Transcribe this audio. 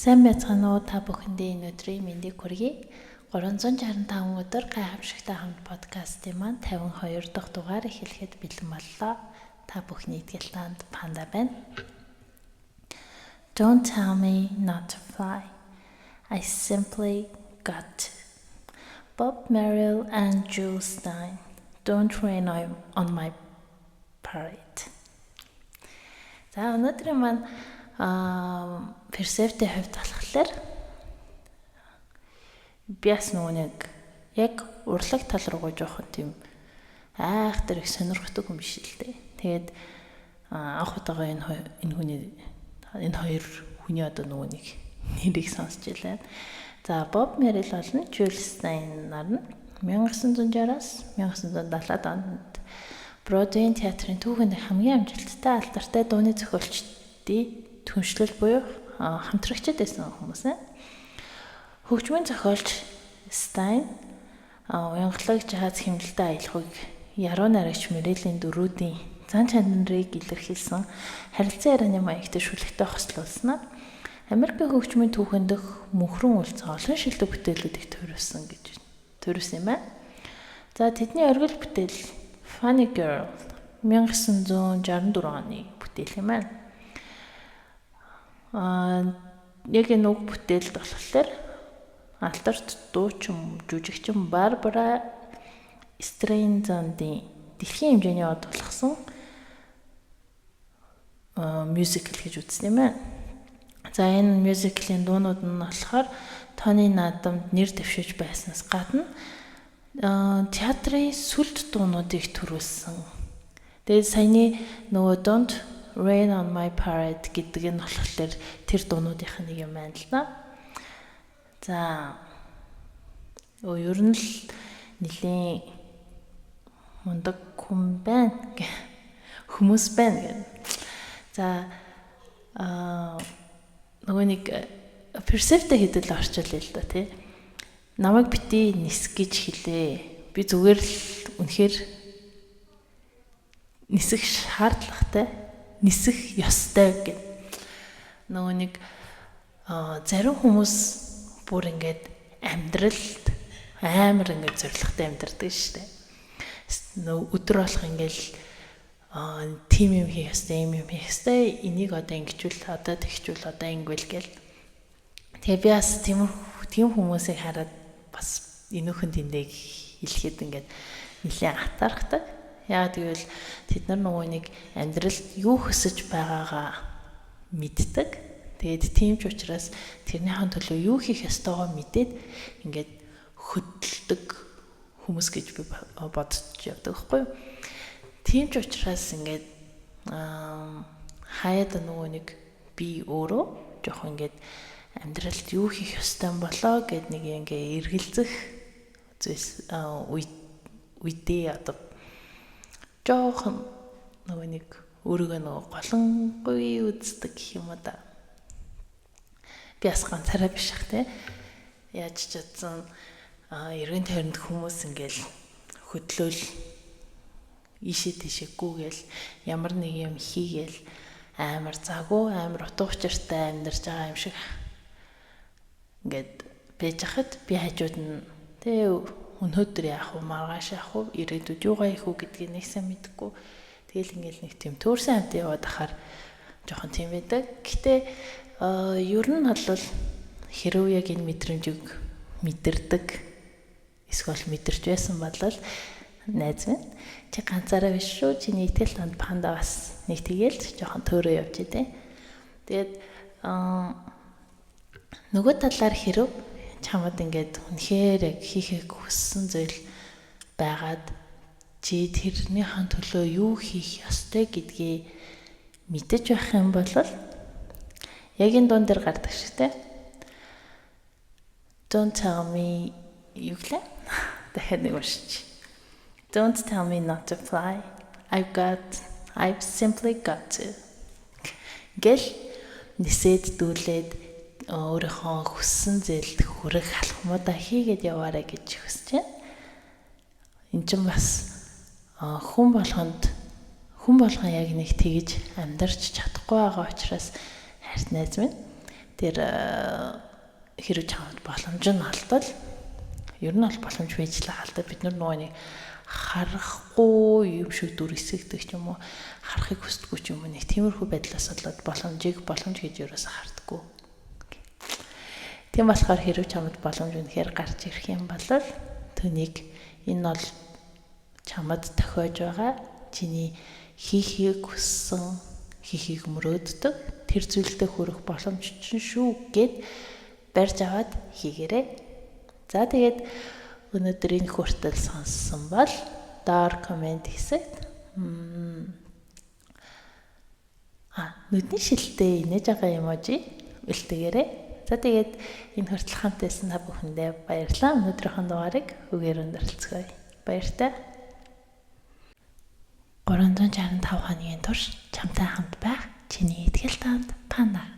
Сайн байцгаана уу та бүхэндээ энэ өдрийн мэндийг хүргэе. 365 өдөр гайхамшигтай хамт подкастын маань 52 дахь дугаар эхлэхэд бэлэн боллоо. Та бүхний итгэл танд панда байна. Don't tell me not to fly. I simply got to. Bob Merrill and Jules Stein. Don't rain on my parade. За өнөөдрийн маань персептэй хувьд болохоор биас нэг яг урлаг тал руугаа жоохон тийм айхтар их сонирхдаг юм биш л дээ. Тэгээд анх удаага энэ хоёр хүний одоо нэг нэрийг сонсч илаа. За Bob Merrill болон Jules Stein нар нь 1960-аас 1970-ад онд Бродвейн театрын түүхэнд хамгийн амжилттай алдартай дууны зохиолчдын түншлэл буюу хамтрагчид байсан хүмүүс. Хөгжмийн зохиолч Stein уянгалаг жаз хэмнэлтэй аялахыг яруу найрагч Merrill-ийн дөрүүдийн зан чанарыг илэрхийлсэн харилцан ярианы маягт шүлэгтэй хослуулснаар Америкийн хөгжмийн түүхэн дэх мөнхрөн үлдсэн олон шилдэг бүтээлүүдийг төрүүлсэн юм байна. За тэдний оргил бүтээл Funny Girl 1964 оны бүтээл юм байна. Яг энэ үг бүтээлд болохоор алдарт дуучин, жүжигчин Барбара Streisand-ийн дэлхийн хэмжээний од болгосон мюзикл гэж үзсэн юм байна. За энэ мюзиклийн дуунууд нь болохоор Тони наадамд нэр дэвшиж байснаас гадна театрын сүлд дуунуудыг төрүүлсэн. Тэгээд саяны нөгөө Don't Rain on My Parade гэдэг нь болохоор тэр дуунуудынх нэг юм байна л да. За ер нь л нэлийн мундаг хүмүүс байна гэх. За нөгөө нэг персептэй хэдэл орчуулъя л да тий. Намайг бити нис гэж хэлээ. Би зүгээр л үнэхээр нисэх шаардлагатай, нисэх ёстой гэх. Нөгөө нэг зарим хүмүүс бүр ингээд амьдралд амар ингээд зоригтой амьдардаг шүү дээ. Нөгөө өдөр болох ингээл тим юм хийх ёстой, юм хийх ёстой. Энийг одоо ингэчүүл, одоо тэгчүүл, одоо ингэвэл гэл. Тэгээ би бас тийм хүмүүсийг хараад бас энүүхэн тэндээ хэлэхэд ингээд нэлээд атархдаг. Яагаад гэвэл тэд нар нөгөө нэг амьдралд юу хүсэж байгаагаа мэддэг. Тэгээд тийм ч учраас тэрнийхэн төлөө юу хийх ёстойгоо мэдээд ингээд хөдөлдөг хүмүүс гэж би бодож явдаг байхгүй юу? Тийм ч учраас ингээд хаяад нөгөө нэг би өөрөө жоохон ингээд амьдралд юу хийх ёстой болоо гэд нэг ингээ эргэлзэх үедээ одоо жоохон нөгөө нэг өөрийгөө нөгөө голонгүй үздэг гэх юм да. Би бас ганцаараа биш ах те. Яаж ч чадсан эргэн тойронд хүмүүс ингээл хөдлөөл ийшээ тийшээгүйгээл ямар нэг юм хийгээл амар загуу амар утга учиртай амьдарч байгаа юм шиг ингээд байж хахад би хажууд нь тэ өнөөдөр яах вэ маргааш яах вэ ирээдүйд юугаа хийх вэ гэдгийг нэг сайн мэдэхгүй тэгэл ингээл нэг тийм төөрсөн амт яваад ахаар жоохон тийм байдаг. Гэтэ ер нь бол хэрв яг энэ мэдрэмжийг мэдэрдэг эсвэл мэдэрч байсан бол найз минь чи ганцаараа биш шүү. Чиний итгэл танд панда бас нэг тэгээл жоохон төөрөө явж идэв. Тэгээд нөгөө талаар хэрв чамд ингээд үнэхээр яг хийхийг хүссэн зүйл байгаад чи тэрнийхэн төлөө юу хийх ёстой гэдгийг мэдэж байх юм бол яг энэ дуун дээр гардаг шүү дээ. Don't tell me юглаа. Дахиад нэг уншиж. Don't tell me not to fly. I've simply got to. Гэл нисээд дүүлээд өөрийнхөө хүссэн зээлд хүрэх алхмуудаа хийгээд яваарай гэж хүсэж байна. Энд чинь бас хүн болгон яг нэг тэгж амьдарч чадахгүй байгаа учраас хайрт найз минь тэр хэрэг чамд боломж нь алдвал ер нь бол боломж байж л алдаа бид нар нөгөө нэг харахгүй юм шиг дүр эсэгдэг ч юм уу харахыг хүсдэггүй ч юм уу нэг тиймэрхүү байдлаас болоод боломжийг боломж гэж ерөөсө хардггүй. Тийм болохоор хэрэг чамд боломж үнэхээр гарч ирэх юм бол түүнийг энэ бол чамд тохиож байгаа чиний хийхийг хүссэн хийхийг мөрөөддөг тэр зүйлдээ хүрэх боломж чинь шүү гэд барьж аваад хийгээрэй. За тэгээд өнөөдөр энэ хүртэл сонссон бол доор комент хийсэд нүдний шилтэй инээж байгаа эможи үлдээгээрэй. За тэгээд энэ хүртэл хамт байсан та бүхэндээ баярлалаа. Өнөөдрийнхөө дугаарыг үгээр өндөрлцгөөе. Баяртай. 365 хоногийн турш чамтай хамт байх чиний итгэл таанд Панда.